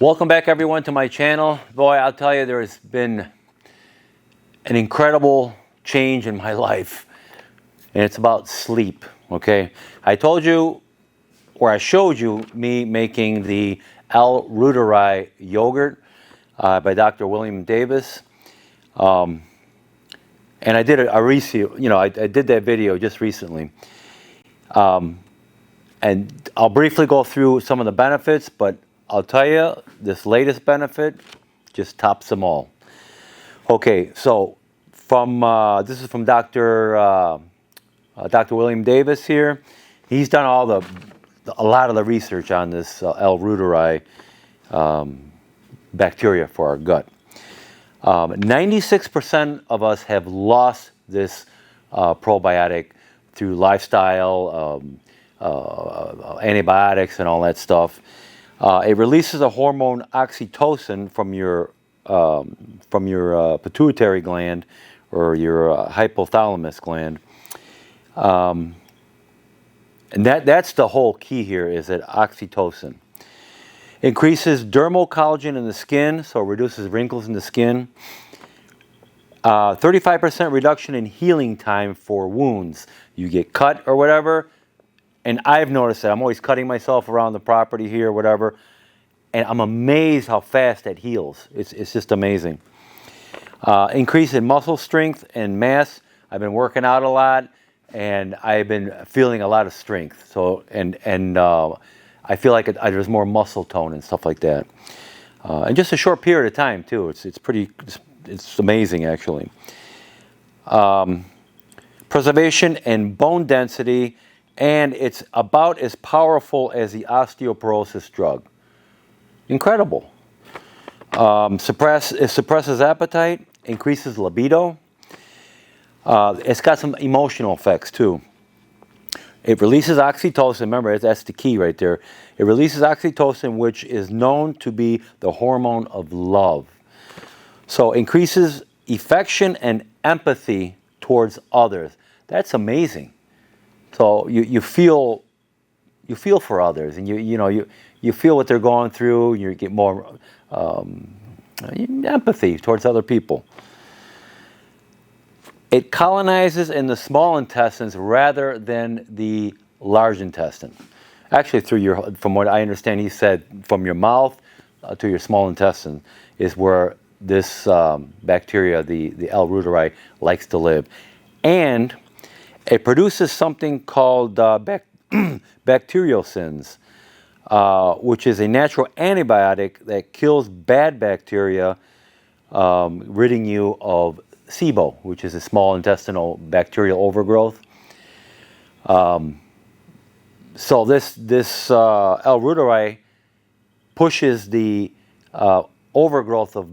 Welcome back, everyone, to my channel. Boy, I'll tell you, there has been an incredible change in my life, and it's about sleep, okay? I told you, or I showed you, me making the Reuteri yogurt by Dr. William Davis. And I did I did that video just recently. And I'll briefly go through some of the benefits, but I'll tell you, this latest benefit just tops them all. Okay, so this is from Dr. William Davis here. He's done a lot of the research on this Reuteri bacteria for our gut. 96% of us have lost this probiotic through lifestyle, antibiotics, and all that stuff. It releases a hormone oxytocin from your pituitary gland or your hypothalamus gland, and that's the whole key here. Is that oxytocin increases dermal collagen in the skin, so it reduces wrinkles in the skin. 35% reduction in healing time for wounds. You get cut or whatever. And I've noticed that I'm always cutting myself around the property here, whatever, and I'm amazed how fast that heals. It's just amazing. Increase in muscle strength and mass. I've been working out a lot, and I've been feeling a lot of strength. So and I feel like there's more muscle tone and stuff like that. And just a short period of time too. It's amazing actually. Preservation and bone density. And it's about as powerful as the osteoporosis drug. Incredible. It suppresses appetite, increases libido. It's got some emotional effects too. It releases oxytocin. Remember, that's the key right there. It releases oxytocin, which is known to be the hormone of love. So increases affection and empathy towards others. That's amazing. So you feel for others, and you feel what they're going through. You get more empathy towards other people. It colonizes in the small intestines rather than the large intestine. Actually, from what I understand, he said from your mouth to your small intestine is where this bacteria, the L. reuteri, likes to live, and it produces something called bacteriocins, which is a natural antibiotic that kills bad bacteria, ridding you of SIBO, which is a small intestinal bacterial overgrowth. So this L. reuteri pushes the overgrowth of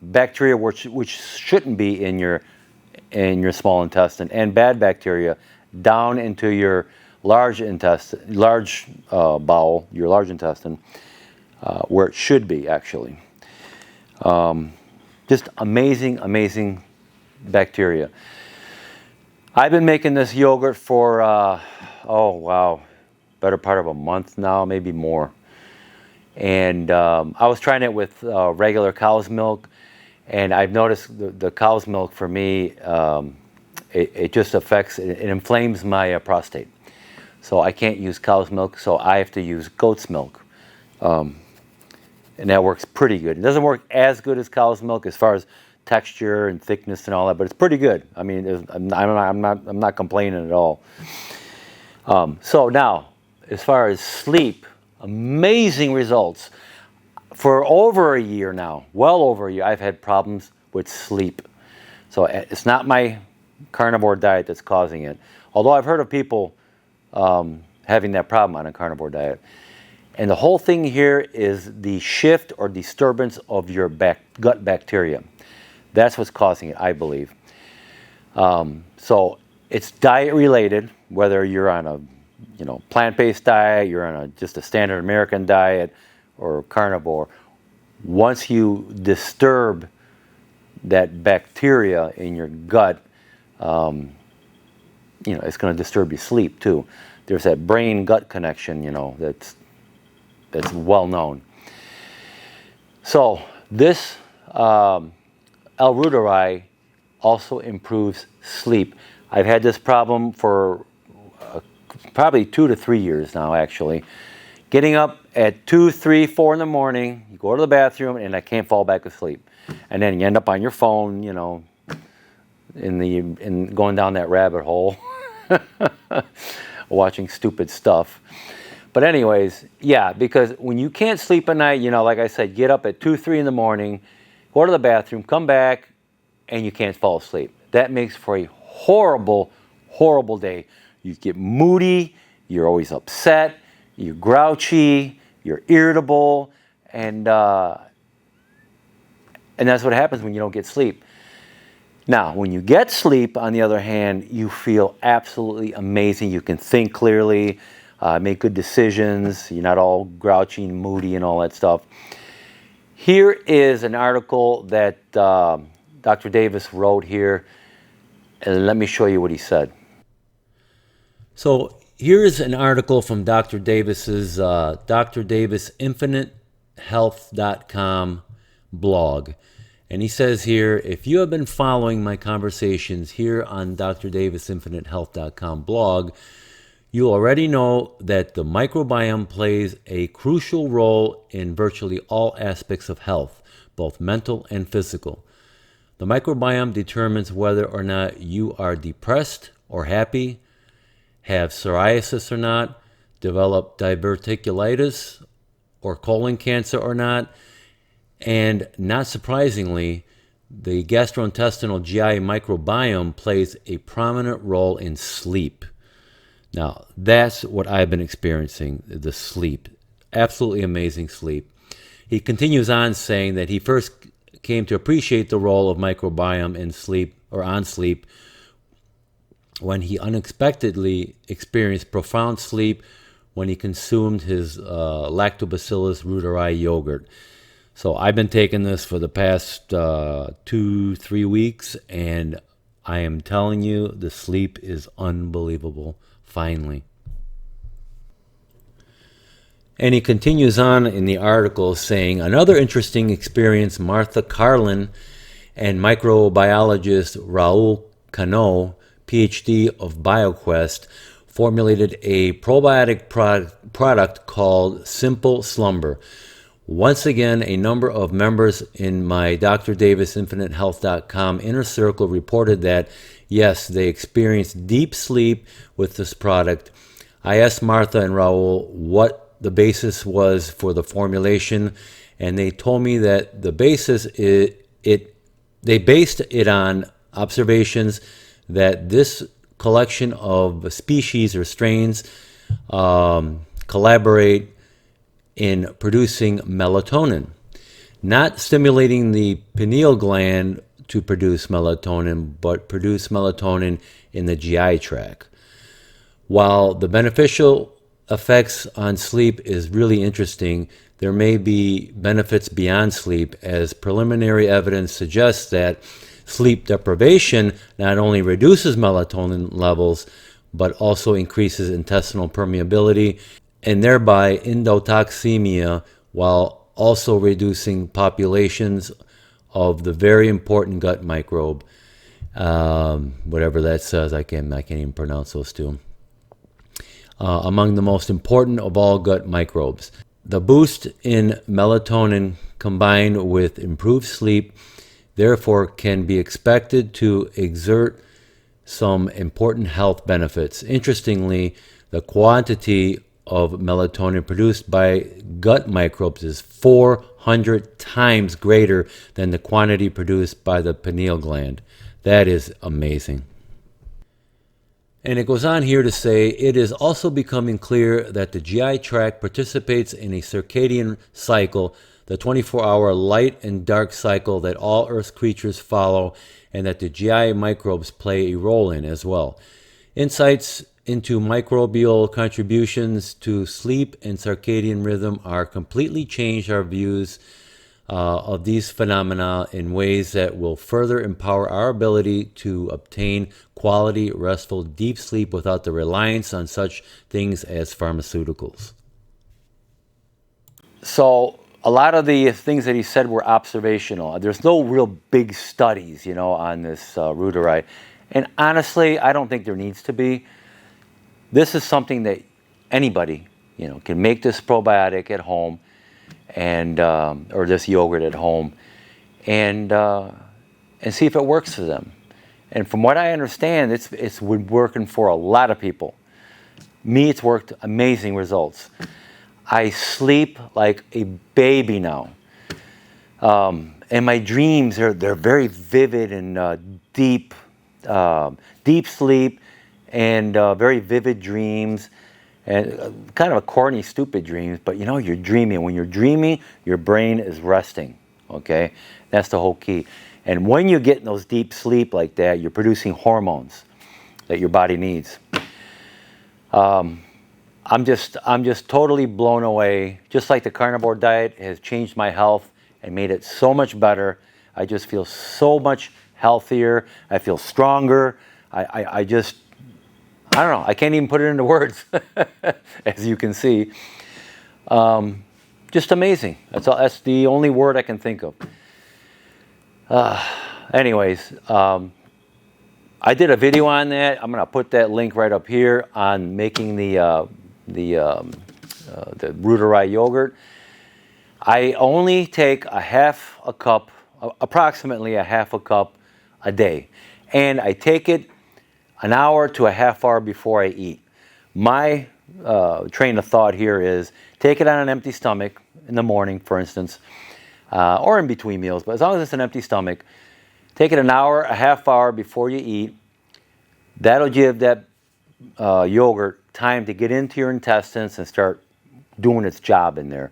bacteria which shouldn't be in your small intestine, and bad bacteria down into your large bowel, your large intestine, where it should be actually. Just amazing bacteria. I've been making this yogurt for better part of a month now, maybe more. And I was trying it with regular cow's milk. And I've noticed the cow's milk for me, it just affects, it inflames my prostate. So I can't use cow's milk, so I have to use goat's milk. And that works pretty good. It doesn't work as good as cow's milk as far as texture and thickness and all that, but it's pretty good. I mean, I'm not complaining at all. So now, as far as sleep, amazing results. For over a year now, well over a year, I've had problems with sleep. So it's not my carnivore diet that's causing it. Although I've heard of people having that problem on a carnivore diet. And the whole thing here is the shift or disturbance of your gut bacteria. That's what's causing it, I believe. So it's diet related, whether you're on a plant-based diet, you're on just a standard American diet, or carnivore. Once you disturb that bacteria in your gut, it's going to disturb your sleep too. There's that brain-gut connection, that's well known. So this Reuteri also improves sleep. I've had this problem for probably 2 to 3 years now, actually. Getting up at 2, 3, 4 in the morning, you go to the bathroom, and I can't fall back asleep. And then you end up on your phone, you know, in going down that rabbit hole, watching stupid stuff. But anyways, yeah, because when you can't sleep at night, you know, like I said, get up at 2, 3 in the morning, go to the bathroom, come back, and you can't fall asleep. That makes for a horrible, horrible day. You get moody, you're always upset, you're grouchy, you're irritable, and that's what happens when you don't get sleep. Now, when you get sleep, on the other hand, you feel absolutely amazing. You can think clearly, make good decisions. You're not all grouchy and moody and all that stuff. Here is an article that Dr. Davis wrote here, and let me show you what he said. So here's an article from Dr. Davis's Dr. Davis InfiniteHealth.com blog. And he says here, if you have been following my conversations here on Dr. Davis InfiniteHealth.com blog, you already know that the microbiome plays a crucial role in virtually all aspects of health, both mental and physical. The microbiome determines whether or not you are depressed or happy, have psoriasis or not, develop diverticulitis or colon cancer or not, and not surprisingly, the gastrointestinal GI microbiome plays a prominent role in sleep. Now, that's what I've been experiencing, the sleep. Absolutely amazing sleep. He continues on saying that he first came to appreciate the role of microbiome in sleep or on sleep when he unexpectedly experienced profound sleep when he consumed his Lactobacillus reuteri yogurt. So I've been taking this for the past 2-3 weeks, and I am telling you, the sleep is unbelievable, finally. And he continues on in the article saying, another interesting experience, Martha Carlin and microbiologist Raul Cano, PhD of BioQuest, formulated a probiotic product called Simple Slumber. Once again, a number of members in my Dr. Davis InfiniteHealth.com inner circle reported that, yes, they experienced deep sleep with this product. I asked Martha and Raul what the basis was for the formulation, and they told me that the basis they based it on observations that this collection of species or strains collaborate in producing melatonin, not stimulating the pineal gland to produce melatonin, but produce melatonin in the GI tract. While the beneficial effects on sleep is really interesting, there may be benefits beyond sleep, as preliminary evidence suggests that sleep deprivation not only reduces melatonin levels, but also increases intestinal permeability and thereby endotoxemia, while also reducing populations of the very important gut microbe, whatever that says. I can't even pronounce those two. Among the most important of all gut microbes. The boost in melatonin combined with improved sleep therefore can be expected to exert some important health benefits. Interestingly, the quantity of melatonin produced by gut microbes is 400 times greater than the quantity produced by the pineal gland. That is amazing. And it goes on here to say, it is also becoming clear that the GI tract participates in a circadian cycle, the 24-hour light and dark cycle that all Earth creatures follow, and that the GI microbes play a role in as well. Insights into microbial contributions to sleep and circadian rhythm are completely changed our views of these phenomena in ways that will further empower our ability to obtain quality, restful, deep sleep without the reliance on such things as pharmaceuticals. So a lot of the things that he said were observational. There's no real big studies, you know, on this Reuteri. And honestly, I don't think there needs to be. This is something that anybody, you know, can make this probiotic at home, and or this yogurt at home, and see if it works for them. And from what I understand, it's working for a lot of people. Me, it's worked amazing results. I sleep like a baby now, and my dreams they're very vivid and deep sleep, and very vivid dreams, and kind of a corny, stupid dreams. But you know, you're dreaming. When you're dreaming, your brain is resting. Okay, that's the whole key. And when you get in those deep sleep like that, you're producing hormones that your body needs. I'm just totally blown away. Just like the carnivore diet has changed my health and made it so much better. I just feel so much healthier. I feel stronger. I don't know. I can't even put it into words, as you can see. Just amazing. That's the only word I can think of. Anyways, I did a video on that. I'm going to put that link right up here on making the Reuteri yogurt. I only take approximately a half a cup a day, and I take it an hour to a half hour before I eat. My train of thought here is take it on an empty stomach in the morning, for instance, or in between meals, but as long as it's an empty stomach, take it an hour, a half hour before you eat. That'll give that yogurt time to get into your intestines and start doing its job in there.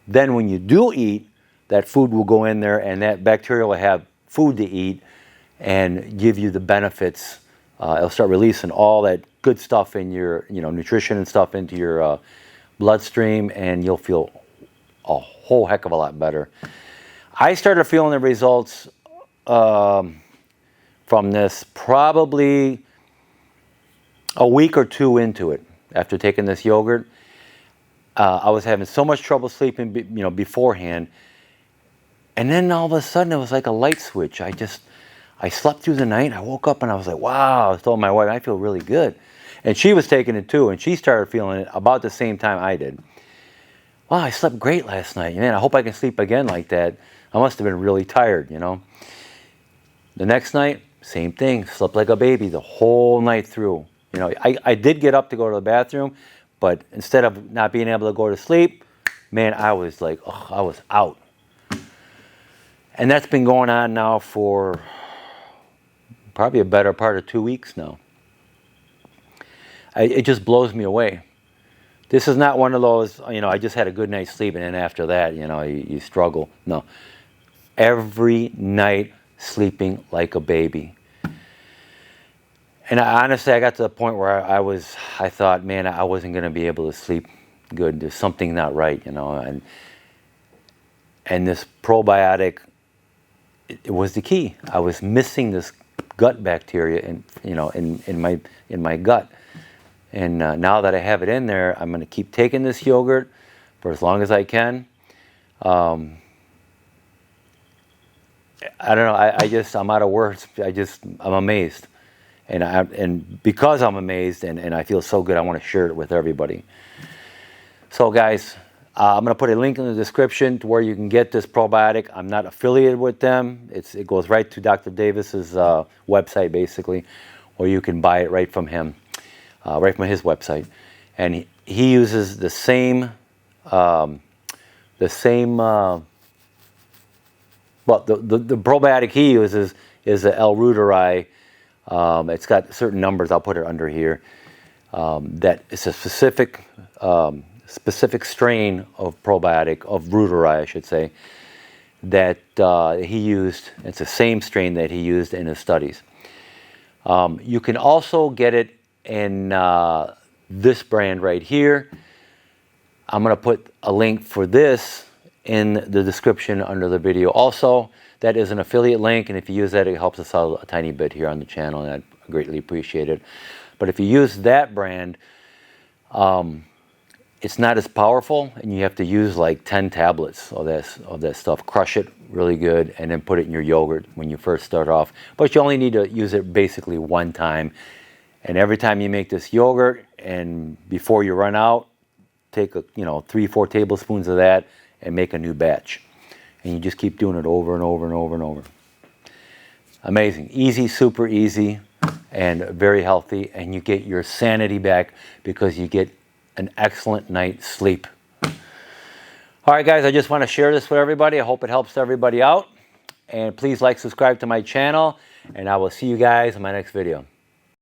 Then when you do eat, that food will go in there, and that bacteria will have food to eat and give you the benefits. It'll start releasing all that good stuff in your, nutrition and stuff into your bloodstream, and you'll feel a whole heck of a lot better. I started feeling the results from this probably a week or two into it. After taking this yogurt, I was having so much trouble sleeping, beforehand, and then all of a sudden it was like a light switch. I slept through the night. I woke up and I was like, wow. I told my wife, I feel really good, and she was taking it too, and she started feeling it about the same time I did. Wow, I slept great last night. Man, I hope I can sleep again like that. I must have been really tired, The next night, same thing. Slept like a baby the whole night through. I did get up to go to the bathroom, but instead of not being able to go to sleep, man, I was like, I was out. And that's been going on now for probably a better part of 2 weeks now. It just blows me away. This is not one of those, I just had a good night's sleep and then after that, you struggle. No. Every night sleeping like a baby. And honestly, I got to the point where I thought, man, I wasn't going to be able to sleep good. There's something not right, and this probiotic, it was the key. I was missing this gut bacteria in my gut. And now that I have it in there, I'm going to keep taking this yogurt for as long as I can. I don't know. I'm out of words. I'm amazed. And because I'm amazed and I feel so good, I want to share it with everybody. So guys, I'm going to put a link in the description to where you can get this probiotic. I'm not affiliated with them. It goes right to Dr. Davis's website, basically, or you can buy it right from him, right from his website. And he uses the same the probiotic he uses is the Reuteri. It's got certain numbers. I'll put it under here. That it's a specific strain of probiotic, of Reuteri, I should say, that he used. It's the same strain that he used in his studies. You can also get it in this brand right here. I'm going to put a link for this in the description under the video. Also, that is an affiliate link, and if you use that, it helps us out a tiny bit here on the channel, and I greatly appreciate it. But if you use that brand, it's not as powerful, and you have to use like 10 tablets of that stuff. Crush it really good, and then put it in your yogurt when you first start off. But you only need to use it basically one time. And every time you make this yogurt, and before you run out, take 3-4 tablespoons of that and make a new batch. And you just keep doing it over and over and over and over. Amazing. Easy, super easy, and very healthy. And you get your sanity back because you get an excellent night's sleep. All right, guys, I just want to share this with everybody. I hope it helps everybody out. And please like, subscribe to my channel, and I will see you guys in my next video.